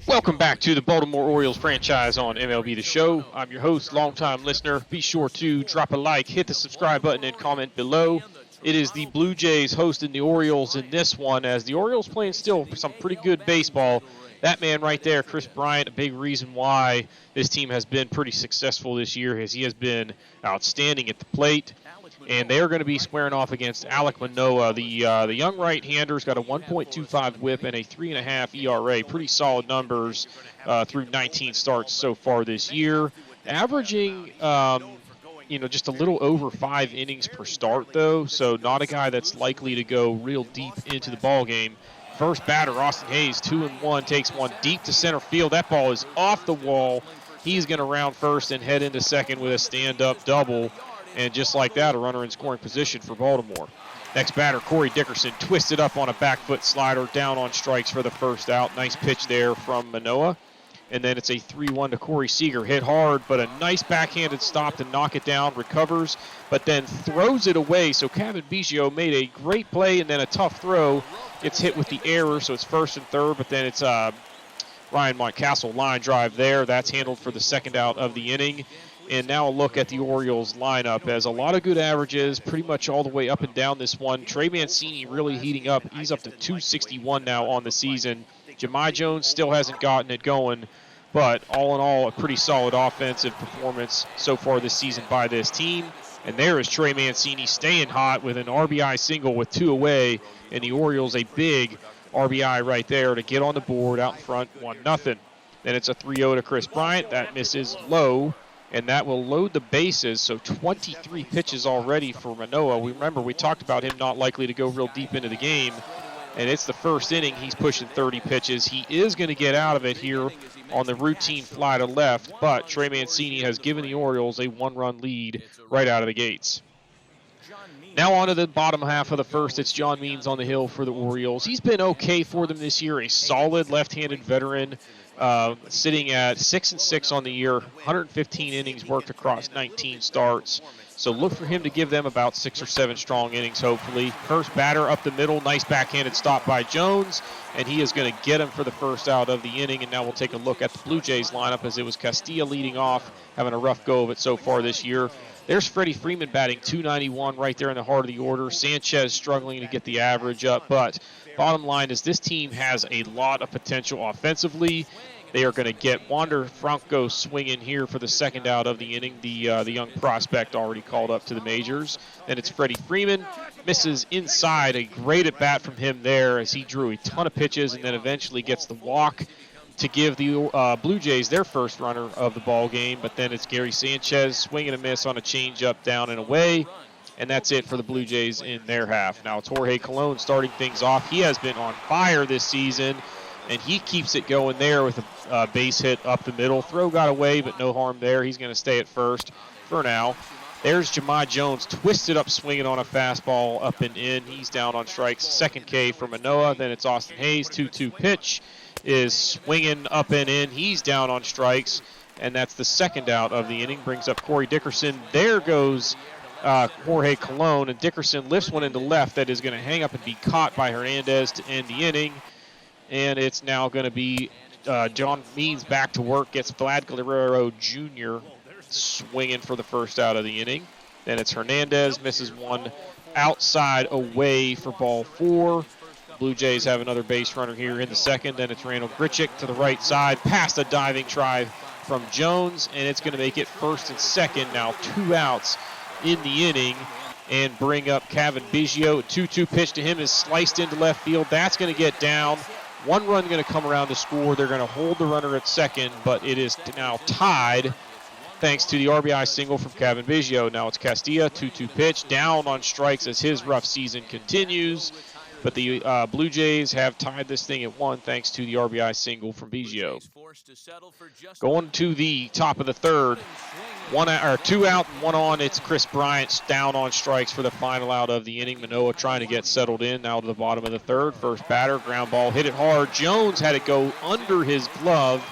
Welcome back to the Baltimore Orioles franchise on MLB the Show. I'm your host, longtime listener. Be sure to drop a like, hit the subscribe button, and comment below. It is the Blue Jays hosting the Orioles in this one, as the Orioles playing still some pretty good baseball. That man right there, Chris Bryant, a big reason why this team has been pretty successful this year, as he has been outstanding at the plate. And they are going to be squaring off against Alek Manoah. The young right-hander's got a 1.25 whip and a 3.5 ERA. Pretty solid numbers through 19 starts so far this year. Averaging, just a little over 5 innings per start, though. So not a guy that's likely to go real deep into the ball game. First batter, Austin Hayes, 2-1, takes one deep to center field. That ball is off the wall. He's going to round first and head into second with a stand-up double. And just like that, a runner in scoring position for Baltimore. Next batter, Corey Dickerson, twisted up on a back foot slider, down on strikes for the first out. Nice pitch there from Manoah. And then it's a 3-1 to Corey Seager. Hit hard, but a nice backhanded stop to knock it down, recovers, but then throws it away. So Kevin Biggio made a great play, and then a tough throw. Gets hit with the error, so it's first and third, but then it's Ryan Mountcastle line drive there. That's handled for the second out of the inning. And now a look at the Orioles lineup, as a lot of good averages pretty much all the way up and down this one. Trey Mancini really heating up. He's up to 261 now on the season. Jahmai Jones still hasn't gotten it going, but all in all, a pretty solid offensive performance so far this season by this team. And there is Trey Mancini staying hot with an RBI single with 2 away, and the Orioles a big RBI right there to get on the board out in front, 1-0. Then it's a 3-0 to Chris Bryant. That misses low, and that will load the bases. So 23 pitches already for Manoah. We talked about him not likely to go real deep into the game, and it's the first inning. He's pushing 30 pitches. He is going to get out of it here on the routine fly to left, but Trey Mancini has given the Orioles a 1-run lead right out of the gates. Now on to the bottom half of the first. It's John Means on the hill for the Orioles. He's been okay for them this year, a solid left-handed veteran, sitting at 6-6 on the year, 115 innings worked across 19 starts. So look for him to give them about 6 or 7 strong innings, hopefully. First batter up the middle, nice backhanded stop by Jones, and he is going to get him for the first out of the inning. And now we'll take a look at the Blue Jays lineup, as it was Castilla leading off, having a rough go of it so far this year. There's Freddie Freeman batting .291 right there in the heart of the order. Sanchez struggling to get the average up, but bottom line is this team has a lot of potential offensively. They are going to get Wander Franco swinging here for the second out of the inning, the young prospect already called up to the majors. Then it's Freddie Freeman, misses inside. A great at-bat from him there, as he drew a ton of pitches and then eventually gets the walk to give the Blue Jays their first runner of the ball game. But then it's Gary Sanchez, swing and a miss on a changeup down and away. And that's it for the Blue Jays in their half. Now it's Jorge Colon starting things off. He has been on fire this season, and he keeps it going there with a base hit up the middle. Throw got away, but no harm there. He's going to stay at first for now. There's Jahmai Jones, twisted up swinging on a fastball up and in. He's down on strikes. Second K for Manoah. Then it's Austin Hayes, 2-2 pitch. Is swinging up and in. He's down on strikes, and that's the second out of the inning. Brings up Corey Dickerson. There goes Jorge Colon, and Dickerson lifts one into left that is going to hang up and be caught by Hernandez to end the inning. And it's now going to be John Means back to work, gets Vlad Guerrero Jr. swinging for the first out of the inning. Then it's Hernandez, misses one outside away for ball 4. Blue Jays have another base runner here in the second. Then it's Randall Grichuk to the right side, past a diving try from Jones, and it's going to make it first and second. Now 2 outs in the inning, and bring up Kevin Biggio. 2-2 pitch to him is sliced into left field. That's going to get down. 1 run going to come around to score. They're going to hold the runner at second, but it is now tied thanks to the RBI single from Kevin Biggio. Now it's Castilla, 2-2 pitch, down on strikes as his rough season continues. But the Blue Jays have tied this thing at 1 thanks to the RBI single from Biggio. Going to the top of the third, 2 out and 1 on. It's Chris Bryant down on strikes for the final out of the inning. Manoah trying to get settled in now to the bottom of the third. First batter, ground ball, hit it hard. Jones had it go under his glove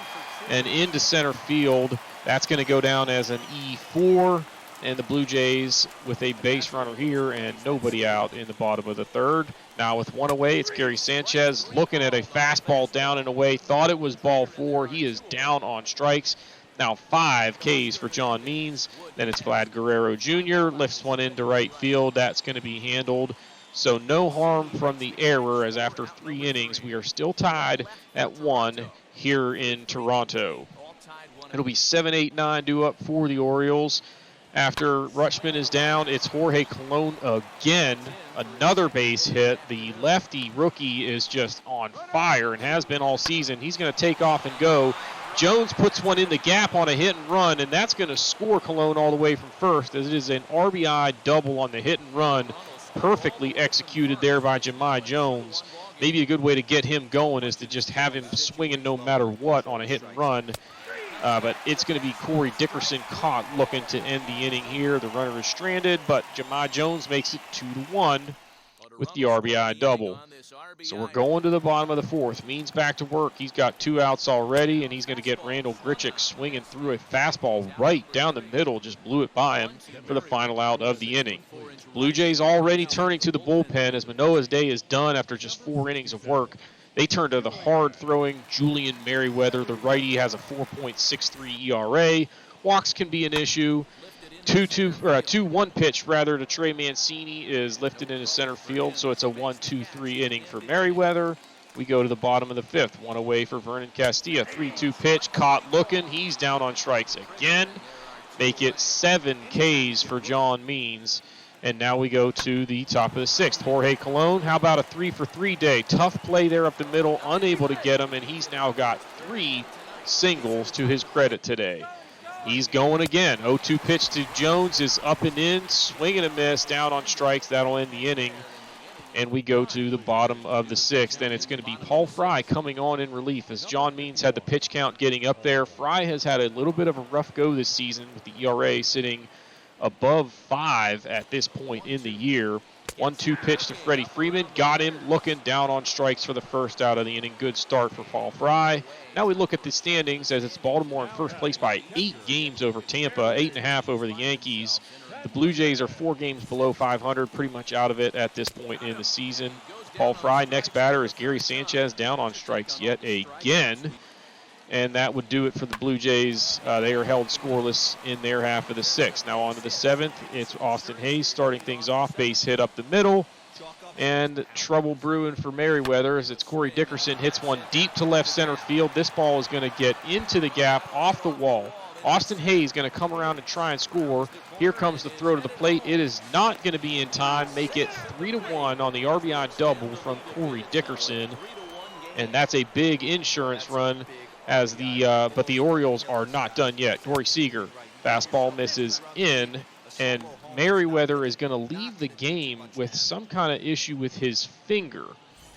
and into center field. That's going to go down as an E4. And the Blue Jays with a base runner here and nobody out in the bottom of the third. Now with 1 away, it's Gary Sanchez looking at a fastball down and away. Thought it was ball 4. He is down on strikes. Now 5 Ks for John Means. Then it's Vlad Guerrero Jr. Lifts one into right field. That's going to be handled. So no harm from the error, as after 3 innings, we are still tied at 1 here in Toronto. It'll be 7-8-9 due up for the Orioles. After Rutschman is down, it's Jorge Colon again. Another base hit. The lefty rookie is just on fire and has been all season. He's going to take off and go. Jones puts one in the gap on a hit and run, and that's going to score Colon all the way from first, as it is an RBI double on the hit and run. Perfectly executed there by Jahmai Jones. Maybe a good way to get him going is to just have him swinging no matter what on a hit and run. But it's going to be Corey Dickerson caught looking to end the inning here. The runner is stranded, but Jahmai Jones makes it 2-1 with the RBI double. So we're going to the bottom of the fourth. Means back to work. He's got 2 outs already, and he's going to get Randall Grichuk swinging through a fastball right down the middle. Just blew it by him for the final out of the inning. Blue Jays already turning to the bullpen as Manoah's day is done after just 4 innings of work. They turn to the hard-throwing Julian Merryweather. The righty has a 4.63 ERA. Walks can be an issue. 2-1 pitch rather to Trey Mancini is lifted into center field, so it's a 1-2-3 inning for Merryweather. We go to the bottom of the 5th. 1 away for Vernon Castilla. 3-2 pitch, caught looking. He's down on strikes again. Make it 7 Ks for John Means. And now we go to the top of the 6th. Jorge Colon, how about a 3-for-3 day? Tough play there up the middle, unable to get him, and he's now got 3 singles to his credit today. He's going again. 0-2 pitch to Jones is up and in, swing and a miss, down on strikes. That'll end the inning. And we go to the bottom of the 6th, and it's going to be Paul Fry coming on in relief as John Means had the pitch count getting up there. Fry has had a little bit of a rough go this season with the ERA sitting above 5 at this point in the year. 1-2 pitch to Freddie Freeman. Got him looking, down on strikes for the first out of the inning. Good start for Paul Fry. Now we look at the standings as it's Baltimore in first place by 8 games over Tampa, 8.5 over the Yankees. The Blue Jays are 4 games below 500, pretty much out of it at this point in the season. Paul Fry, next batter, is Gary Sanchez, down on strikes yet again. And that would do it for the Blue Jays. They are held scoreless in their half of the 6th. Now on to the 7th. It's Austin Hayes starting things off. Base hit up the middle. And trouble brewing for Merryweather as it's Corey Dickerson hits one deep to left center field. This ball is going to get into the gap off the wall. Austin Hayes going to come around and try and score. Here comes the throw to the plate. It is not going to be in time. Make it 3-1 on the RBI double from Corey Dickerson. And that's a big insurance run. But the Orioles are not done yet. Corey Seager, fastball misses in, and Merryweather is going to leave the game with some kind of issue with his finger.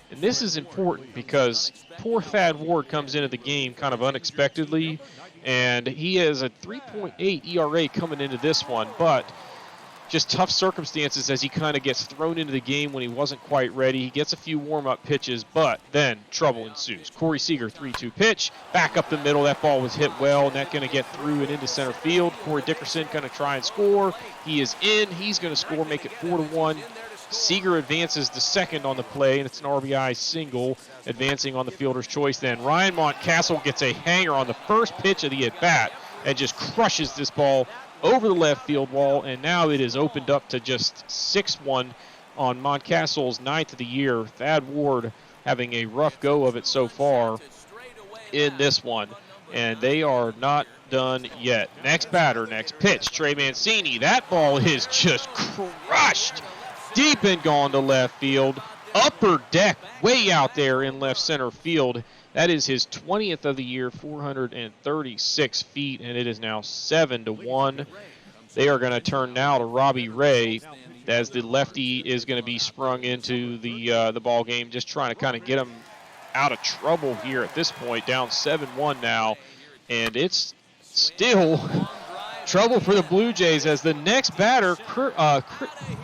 And this is important because poor Thad Ward comes into the game kind of unexpectedly, and he has a 3.8 ERA coming into this one, but just tough circumstances as he kind of gets thrown into the game when he wasn't quite ready. He gets a few warm-up pitches, but then trouble ensues. Corey Seager, 3-2 pitch, back up the middle. That ball was hit well, and that's going to get through and into center field. Corey Dickerson going to try and score. He is in. He's going to score, make it 4-1. Seager advances to second on the play, and it's an RBI single, advancing on the fielder's choice. Then Ryan Mountcastle gets a hanger on the first pitch of the at-bat and just crushes this ball over the left field wall, and now it is opened up to just 6-1 on Mountcastle's 9th of the year. Thad Ward having a rough go of it so far in this one, and they are not done yet. Next batter, next pitch, Trey Mancini. That ball is just crushed deep and gone to left field. Upper deck way out there in left center field. That is his 20th of the year, 436 feet, and it is now 7-1. They are going to turn now to Robbie Ray. as the lefty is going to be sprung into the ball game, just trying to kind of get him out of trouble here at this point, down 7-1 now, and it's still trouble for the Blue Jays as the next batter,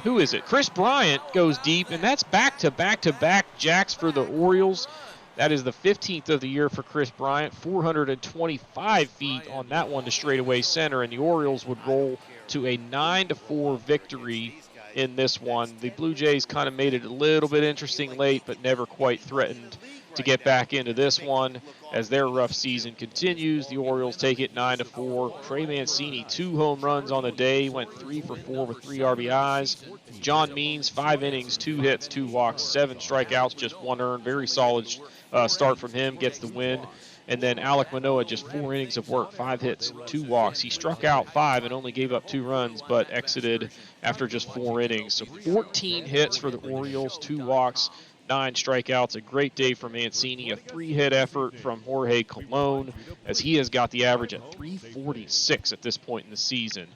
who is it? Chris Bryant goes deep, and that's back-to-back jacks for the Orioles. That is the 15th of the year for Chris Bryant, 425 feet on that one to straightaway center, and the Orioles would roll to a 9-4 victory in this one. The Blue Jays kind of made it a little bit interesting late, but never quite threatened to get back into this one as their rough season continues. The Orioles take it 9-4. Trey Mancini, 2 home runs on the day, went 3 for 4 with 3 RBIs. John Means, 5 innings, 2 hits, 2 walks, 7 strikeouts, just 1 earned. Very solid start from him, gets the win. And then Alek Manoah, just 4 innings of work, 5 hits, 2 walks. He struck out 5 and only gave up 2 runs, but exited after just 4 innings. So 14 hits for the Orioles, 2 walks, 9 strikeouts. A great day for Mancini. A 3-hit effort from Jorge Colon, as he has got the average at 346 at this point in the season.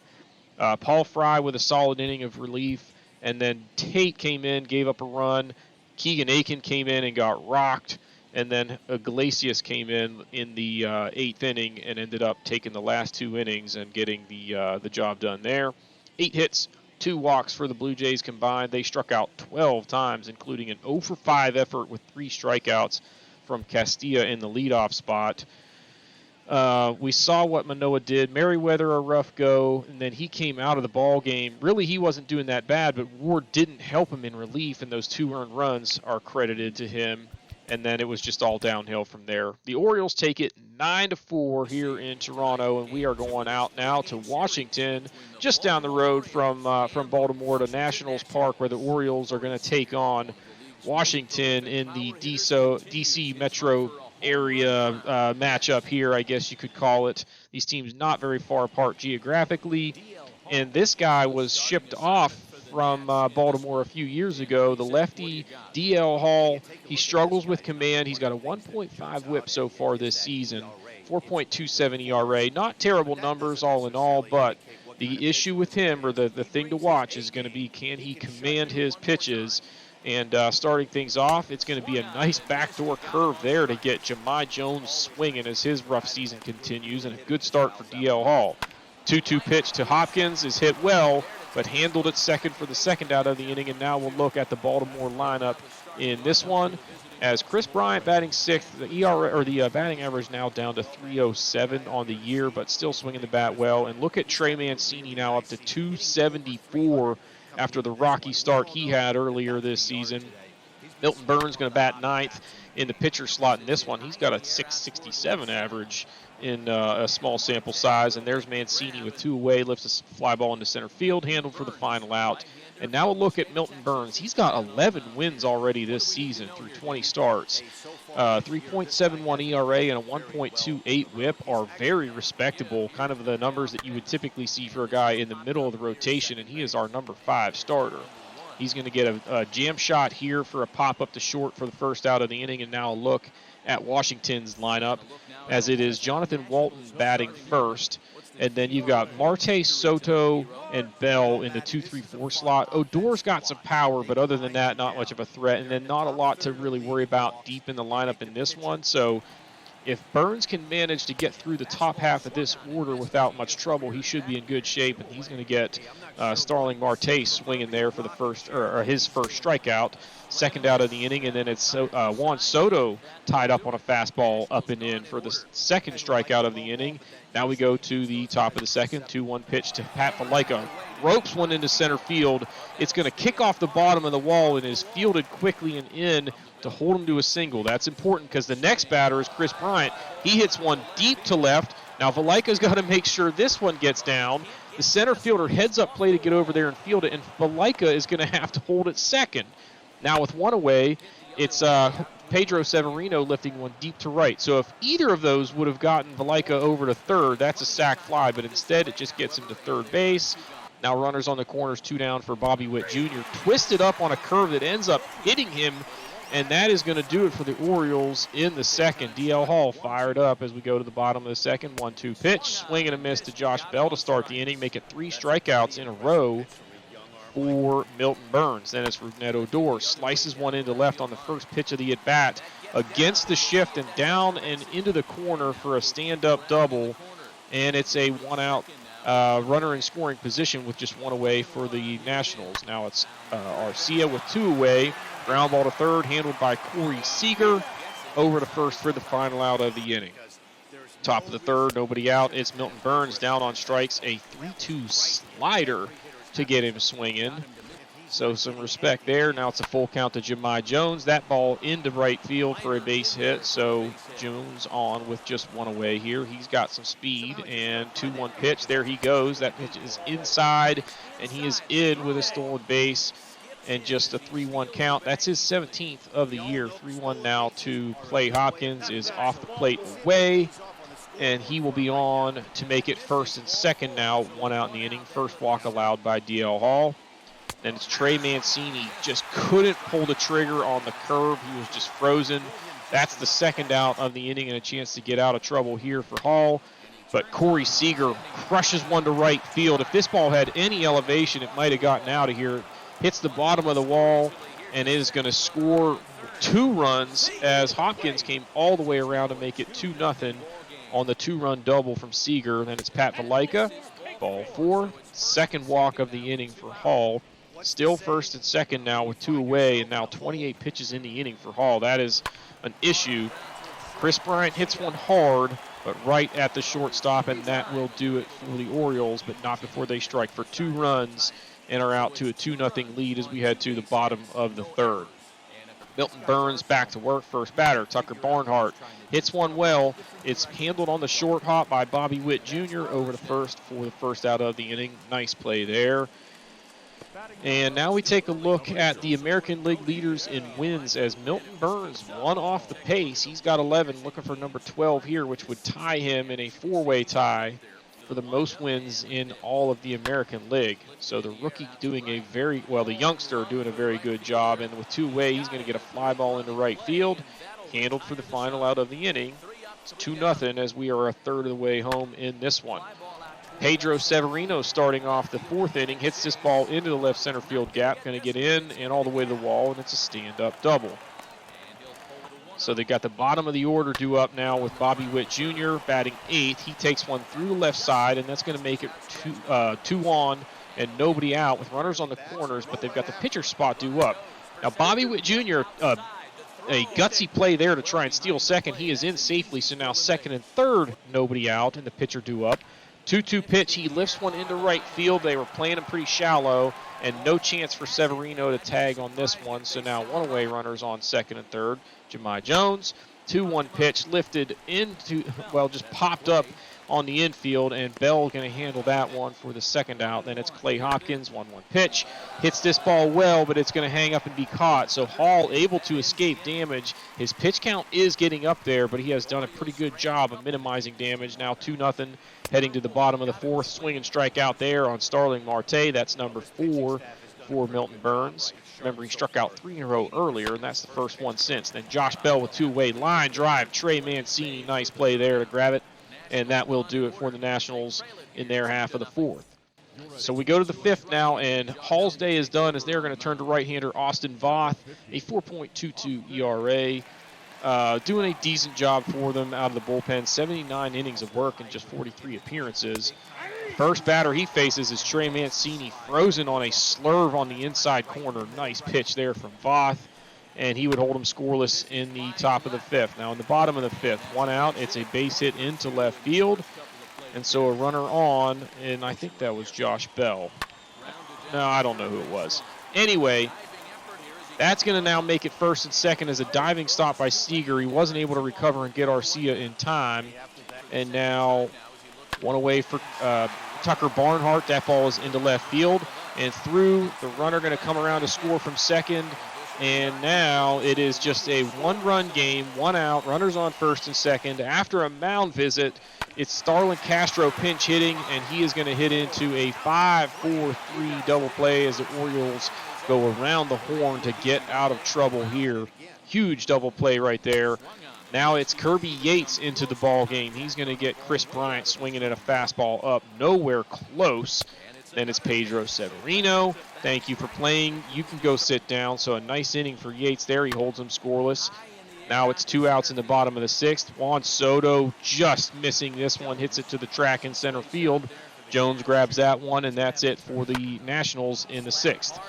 Paul Fry with a solid inning of relief, and then Tate came in, gave up a run. Keegan Aiken came in and got rocked. And then Iglesias came in the 8th inning and ended up taking the last 2 innings and getting the job done there. 8 hits, 2 walks for the Blue Jays combined. They struck out 12 times, including an 0 for 5 effort with 3 strikeouts from Castilla in the leadoff spot. We saw what Manoah did. Merryweather a rough go, and then he came out of the ball game. Really, he wasn't doing that bad, but Ward didn't help him in relief, and those 2 earned runs are credited to him. And then it was just all downhill from there. The Orioles take it 9-4 here in Toronto, and we are going out now to Washington, just down the road from Baltimore to Nationals Park, where the Orioles are going to take on Washington in the DC metro area matchup here, I guess you could call it. These teams not very far apart geographically, and this guy was shipped off from Baltimore a few years ago. The lefty, D.L. Hall, he struggles with command. He's got a 1.5 whip so far this season, 4.27 ERA. Not terrible numbers all in all, but the issue with him, or the thing to watch, is going to be, can he command his pitches? And starting things off, it's going to be a nice backdoor curve there to get Jahmai Jones swinging as his rough season continues, and a good start for D.L. Hall. 2-2 pitch to Hopkins is hit well, but handled at second for the second out of the inning. And now we'll look at the Baltimore lineup in this one, as Chris Bryant batting 6th. The ERA, or the batting average, now down to 307 on the year, but still swinging the bat well. And look at Trey Mancini now up to 274 after the rocky start he had earlier this season. Milton Byrnes going to bat 9th in the pitcher slot in this one. He's got a 667 average in a small sample size. And there's Mancini with 2 away, lifts a fly ball into center field, handled for the final out. And now a look at Milton Byrnes. He's got 11 wins already this season through 20 starts. 3.71 ERA and a 1.28 whip are very respectable, kind of the numbers that you would typically see for a guy in the middle of the rotation, and he is our number 5 starter. He's going to get a jam shot here for a pop up to short for the first out of the inning. And now a look at Washington's lineup, as it is Jonathan Walton batting first. And then you've got Marte, Soto, and Bell in the 2-3-4 slot. Odor's got some power, but other than that, not much of a threat. And then not a lot to really worry about deep in the lineup in this one. So if Byrnes can manage to get through the top half of this order without much trouble, he should be in good shape. And he's going to get Starlin Marte swinging there for the first, or his first strikeout. Second out of the inning, and then it's Juan Soto tied up on a fastball up and in for the second strikeout of the inning. Now we go to the top of the second, 2-1 pitch to Pat Valaika. Ropes one into center field. It's going to kick off the bottom of the wall and is fielded quickly and in to hold him to a single. That's important because the next batter is Chris Bryant. He hits one deep to left. Now Valaika's got to make sure this one gets down. The center fielder heads up play to get over there and field it, and Valaika is going to have to hold it second. Now with one away, it's Pedro Severino lifting one deep to right. So if either of those would have gotten Valaika over to third, that's a sac fly, but instead it just gets him to third base. Now runners on the corners, 2 down for Bobby Witt Jr. Twisted up on a curve that ends up hitting him, and that is going to do it for the Orioles in the second. D.L. Hall fired up as we go to the bottom of the second. 1-2 pitch, swing and a miss to Josh Bell to start the inning, make it 3 strikeouts in a row for Milton Byrnes. Then it's Rougned Odor. Slices one into left on the first pitch of the at-bat against the shift and down and into the corner for a stand-up double. And it's a one-out runner in scoring position with just one away for the Nationals. Now it's Arcia with two away. Ground ball to third, handled by Corey Seager. Over to first for the final out of the inning. Top of the third, nobody out. It's Milton Byrnes down on strikes. A 3-2 slider to get him swinging. So some respect there. Now it's a full count to Jahmai Jones. That ball into right field for a base hit. So Jones on with just one away here. He's got some speed, and 2-1 pitch. There he goes. That pitch is inside, and he is in with a stolen base. And just a 3-1 count. That's his 17th of the year. 3-1 now to Clay Hopkins is off the plate away. And he will be on to make it first and second now. One out in the inning. First walk allowed by D.L. Hall. Then it's Trey Mancini. Just couldn't pull the trigger on the curve. He was just frozen. That's the second out of the inning and a chance to get out of trouble here for Hall. But Corey Seager crushes one to right field. If this ball had any elevation, it might have gotten out of here. Hits the bottom of the wall, and it is going to score 2 runs as Hopkins came all the way around to make it 2-0 on the 2-run double from Seager. Then it's Pat Valaika, ball 4. Second walk of the inning for Hall. Still first and second now with 2 away, and now 28 pitches in the inning for Hall. That is an issue. Chris Bryant hits one hard, but right at the shortstop, and that will do it for the Orioles, but not before they strike for 2 runs and are out to a 2-0 lead as we head to the bottom of the third. Milton Byrnes back to work. First batter, Tucker Barnhart, hits one well. It's handled on the short hop by Bobby Witt Jr. over to first for the first out of the inning. Nice play there. And now we take a look at the American League leaders in wins as Milton Byrnes, one off the pace. He's got 11, looking for number 12 here, which would tie him in a 4-way tie for the most wins in all of the American League. So the rookie doing the youngster doing a very good job. And with 2 away, he's going to get a fly ball into right field, handled for the final out of the inning. It's 2-0 as we are a third of the way home in this one. Pedro Severino starting off the 4th inning, hits this ball into the left center field gap, going to get in and all the way to the wall, and it's a stand-up double. So they got the bottom of the order due up now with Bobby Witt Jr. batting 8th. He takes one through the left side, and that's going to make it 2 on and nobody out with runners on the corners, but they've got the pitcher spot due up. Now Bobby Witt Jr., a gutsy play there to try and steal second. He is in safely, so now second and third, nobody out, and the pitcher due up. 2-2 pitch, he lifts one into right field. They were playing him pretty shallow, and no chance for Severino to tag on this one. So now 1 away runners on second and third. Jahmai Jones, 2-1 pitch, lifted into, just popped up on the infield, and Bell going to handle that one for the second out. Then it's Clay Hopkins, 1-1 pitch, hits this ball well, but it's going to hang up and be caught. So Hall able to escape damage. His pitch count is getting up there, but he has done a pretty good job of minimizing damage. Now 2-0, heading to the bottom of the 4th. Swing and strike out there on Starlin Marte. That's number 4 for Milton Byrnes. Remember, he struck out 3 in a row earlier, and that's the first one since. Then Josh Bell with 2 away. Line drive, Trey Mancini, nice play there to grab it. And that will do it for the Nationals in their half of the 4th. So we go to the 5th now, and Hall's day is done as they're going to turn to right-hander Austin Voth, a 4.22 ERA. Doing a decent job for them out of the bullpen. 79 innings of work and just 43 appearances. First batter he faces is Trey Mancini, frozen on a slurve on the inside corner. Nice pitch there from Voth, and he would hold him scoreless in the top of the 5th. Now in the bottom of the 5th, 1 out. It's a base hit into left field, and so a runner on, and I think that was Josh Bell. No, I don't know who it was. Anyway, that's going to now make it first and second as a diving stop by Seager. He wasn't able to recover and get Arcia in time. And now 1 away for Tucker Barnhart. That ball is into left field and through. The runner going to come around to score from second. And now it is just a 1-run game, 1 out, runners on first and second. After a mound visit, it's Starlin Castro pinch hitting, and he is going to hit into a 5-4-3 double play as the Orioles go around the horn to get out of trouble here. Huge double play right there. Now it's Kirby Yates into the ball game. He's going to get Chris Bryant swinging at a fastball up nowhere close. Then it's Pedro Severino. Thank you for playing. You can go sit down. So a nice inning for Yates there. He holds him scoreless. Now it's 2 outs in the bottom of the 6th. Juan Soto just missing this one. Hits it to the track in center field. Jones grabs that one, and that's it for the Nationals in the 6th.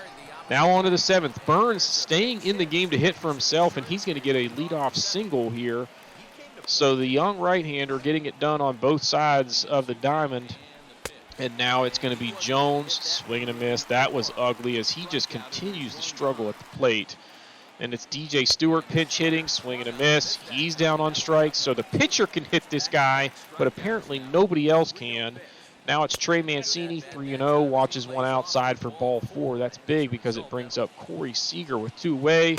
Now on to the 7th. Byrnes staying in the game to hit for himself, and he's going to get a leadoff single here. So the young right-hander getting it done on both sides of the diamond. And now it's going to be Jones swinging a miss. That was ugly as he just continues to struggle at the plate. And it's DJ Stewart pinch hitting, swinging a miss. He's down on strikes, so the pitcher can hit this guy, but apparently nobody else can. Now it's Trey Mancini, 3-0, watches one outside for ball 4. That's big because it brings up Corey Seager with 2 away,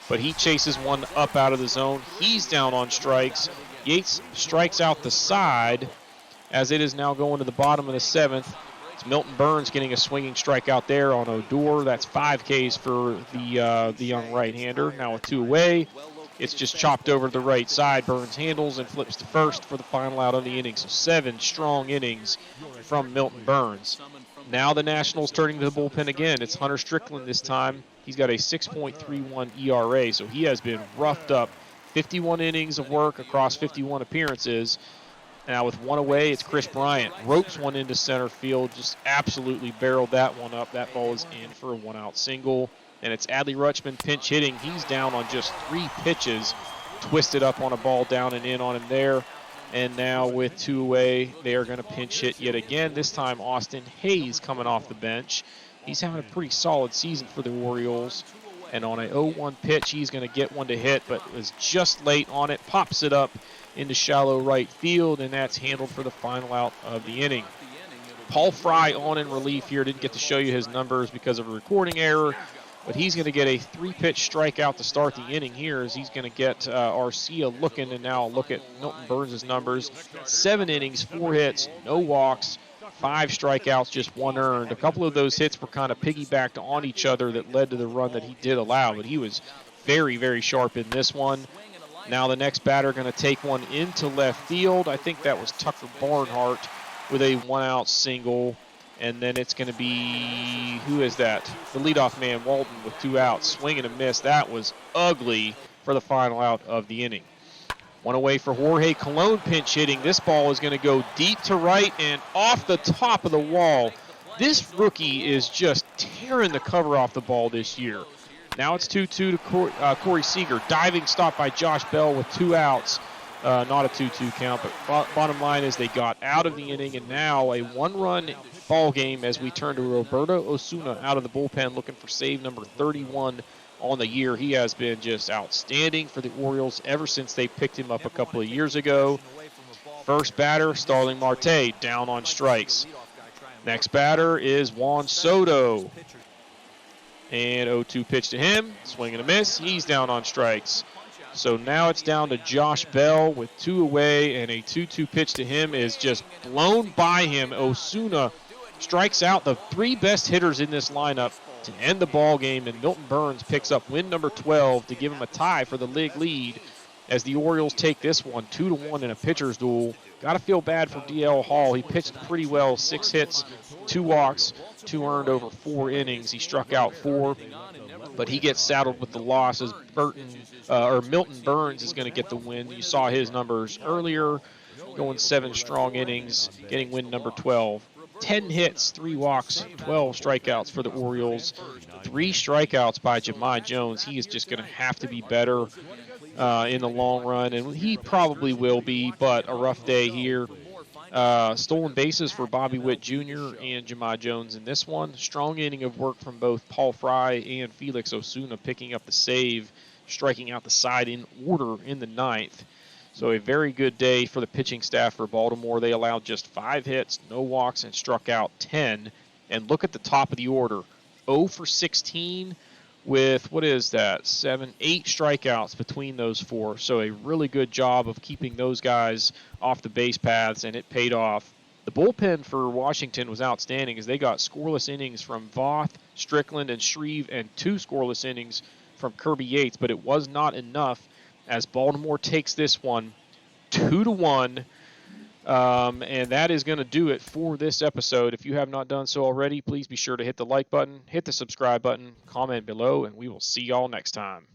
but he chases one up out of the zone. He's down on strikes. Yates strikes out the side as it is now going to the bottom of the 7th. It's Milton Byrnes getting a swinging strikeout there on Odor. That's 5 Ks for the young right-hander. Now with 2 away, it's just chopped over to the right side. Byrnes handles and flips to first for the final out of the inning. So 7 strong innings from Milton Byrnes. Now the Nationals turning to the bullpen again. It's Hunter Strickland this time. He's got a 6.31 ERA, so he has been roughed up. 51 innings of work across 51 appearances. Now with 1 away, it's Chris Bryant. Ropes one into center field, just absolutely barreled that one up. That ball is in for a 1-out single. And it's Adley Rutschman pinch hitting. He's down on just 3 pitches. Twisted up on a ball down and in on him there. And now with 2 away, they are going to pinch hit yet again. This time Austin Hayes coming off the bench. He's having a pretty solid season for the Orioles. And on a 0-1 pitch, he's going to get one to hit, but was just late on it. Pops it up into shallow right field, and that's handled for the final out of the inning. Paul Fry on in relief here. Didn't get to show you his numbers because of a recording error, but he's going to get a 3-pitch strikeout to start the inning here as he's going to get Arcia looking, and now look at Milton Byrnes' numbers. 7 innings, 4 hits, no walks, 5 strikeouts, just 1 earned. A couple of those hits were kind of piggybacked on each other that led to the run that he did allow, but he was very, very sharp in this one. Now the next batter going to take one into left field. I think that was Tucker Barnhart with a 1-out single. And then it's going to be, who is that? The leadoff man, Walton, with 2 outs. Swing and a miss. That was ugly for the final out of the inning. 1 away for Jorge Colon pinch hitting. This ball is going to go deep to right and off the top of the wall. This rookie is just tearing the cover off the ball this year. Now it's 2-2 to Corey Seager. Diving stop by Josh Bell with 2 outs. Not a 2-2 count, but bottom line is they got out of the inning, and now a 1-run ball game as we turn to Roberto Osuna out of the bullpen looking for save number 31 on the year. He has been just outstanding for the Orioles ever since they picked him up a couple of years ago. First batter, Starling Marte, down on strikes. Next batter is Juan Soto. And 0-2 pitch to him, swing and a miss. He's down on strikes. So now it's down to Josh Bell with 2 away, and a 2-2 pitch to him is just blown by him. Osuna strikes out the 3 best hitters in this lineup to end the ball game, and Milton Byrnes picks up win number 12 to give him a tie for the league lead as the Orioles take this one 2-1 in a pitcher's duel. Got to feel bad for DL Hall. He pitched pretty well, 6 hits, 2 walks, 2 earned over 4 innings. He struck out 4, but he gets saddled with the loss as Milton Byrnes is going to get the win. You saw his numbers earlier, going 7 strong innings, getting win number 12. 10 hits, 3 walks, 12 strikeouts for the Orioles. 3 strikeouts by Jahmai Jones. He is just going to have to be better in the long run, and he probably will be, but a rough day here. Stolen bases for Bobby Witt Jr. and Jahmai Jones in this one. Strong inning of work from both Paul Fry and Felix Osuna, picking up the save, striking out the side in order in the 9th. So a very good day for the pitching staff for Baltimore. They allowed just 5 hits, no walks, and struck out 10. And look at the top of the order. 0 for 16 with, 8 strikeouts between those 4. So a really good job of keeping those guys off the base paths, and it paid off. The bullpen for Washington was outstanding as they got scoreless innings from Voth, Strickland, and Shreve, and 2 scoreless innings from Kirby Yates, but it was not enough as Baltimore takes this one 2-1. And that is going to do it for this episode. If you have not done so already, please be sure to hit the like button, hit the subscribe button, comment below, and we will see y'all next time.